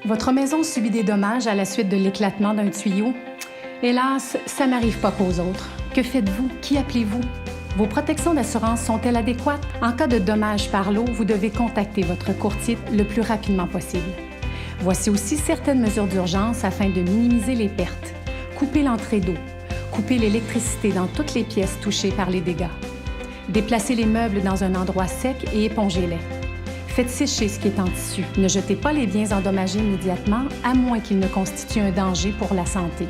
Votre maison subit des dommages à la suite de l'éclatement d'un tuyau? Hélas, ça n'arrive pas qu'aux autres. Que faites-vous? Qui appelez-vous? Vos protections d'assurance sont-elles adéquates? En cas de dommages par l'eau, vous devez contacter votre courtier le plus rapidement possible. Voici aussi certaines mesures d'urgence afin de minimiser les pertes. Coupez l'entrée d'eau. Coupez l'électricité dans toutes les pièces touchées par les dégâts. Déplacez les meubles dans un endroit sec et épongez-les. Faites sécher ce qui est en tissu. Ne jetez pas les biens endommagés immédiatement, à moins qu'ils ne constituent un danger pour la santé.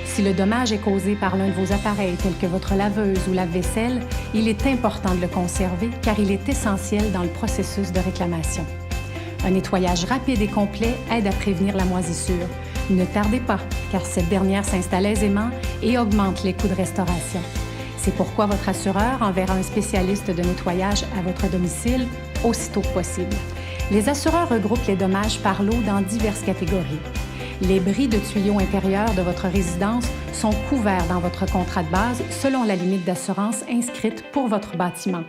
Si le dommage est causé par l'un de vos appareils, tels que votre laveuse ou lave-vaisselle, il est important de le conserver car il est essentiel dans le processus de réclamation. Un nettoyage rapide et complet aide à prévenir la moisissure. Ne tardez pas, car cette dernière s'installe aisément et augmente les coûts de restauration. C'est pourquoi votre assureur enverra un spécialiste de nettoyage à votre domicile aussitôt que possible. Les assureurs regroupent les dommages par l'eau dans diverses catégories. Les bris de tuyaux intérieurs de votre résidence sont couverts dans votre contrat de base selon la limite d'assurance inscrite pour votre bâtiment.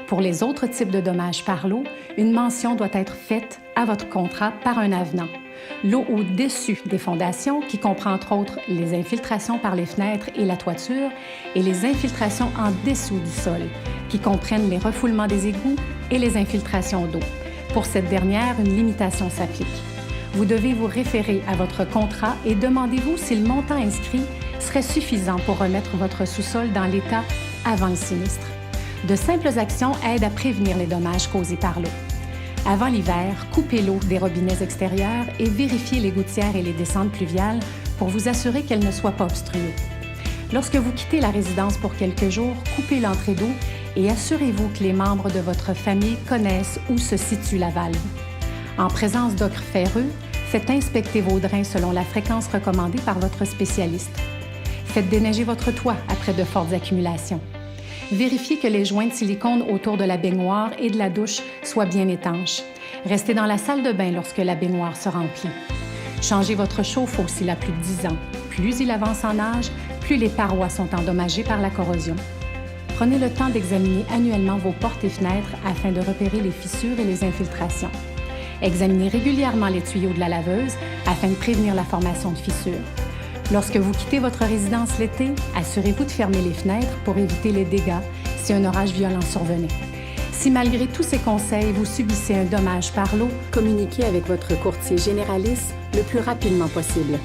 Pour les autres types de dommages par l'eau, une mention doit être faite à votre contrat par un avenant. L'eau au-dessus des fondations, qui comprend entre autres les infiltrations par les fenêtres et la toiture, et les infiltrations en dessous du sol, qui comprennent les refoulements des égouts et les infiltrations d'eau. Pour cette dernière, une limitation s'applique. Vous devez vous référer à votre contrat et demandez-vous si le montant inscrit serait suffisant pour remettre votre sous-sol dans l'état avant le sinistre. De simples actions aident à prévenir les dommages causés par l'eau. Avant l'hiver, coupez l'eau des robinets extérieurs et vérifiez les gouttières et les descentes pluviales pour vous assurer qu'elles ne soient pas obstruées. Lorsque vous quittez la résidence pour quelques jours, coupez l'entrée d'eau et assurez-vous que les membres de votre famille connaissent où se situe la valve. En présence d'ocre ferreux, faites inspecter vos drains selon la fréquence recommandée par votre spécialiste. Faites déneiger votre toit après de fortes accumulations. Vérifiez que les joints de silicone autour de la baignoire et de la douche soient bien étanches. Restez dans la salle de bain lorsque la baignoire se remplit. Changez votre chauffe-eau s'il a plus de 10 ans. Plus il avance en âge, plus les parois sont endommagées par la corrosion. Prenez le temps d'examiner annuellement vos portes et fenêtres afin de repérer les fissures et les infiltrations. Examinez régulièrement les tuyaux de la laveuse afin de prévenir la formation de fissures. Lorsque vous quittez votre résidence l'été, assurez-vous de fermer les fenêtres pour éviter les dégâts si un orage violent survenait. Si malgré tous ces conseils, vous subissez un dommage par l'eau, communiquez avec votre courtier généraliste le plus rapidement possible.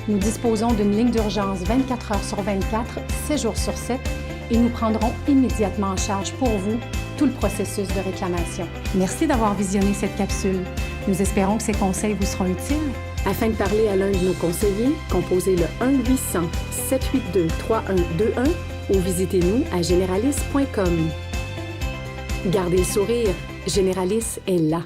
Nous disposons d'une ligne d'urgence 24 heures sur 24, 7 jours sur 7 et nous prendrons immédiatement en charge pour vous tout le processus de réclamation. Merci d'avoir visionné cette capsule. Nous espérons que ces conseils vous seront utiles. Afin de parler à l'un de nos conseillers, composez le 1-800-782-3121 ou visitez-nous à généraliste.com. Gardez le sourire, Généraliste est là.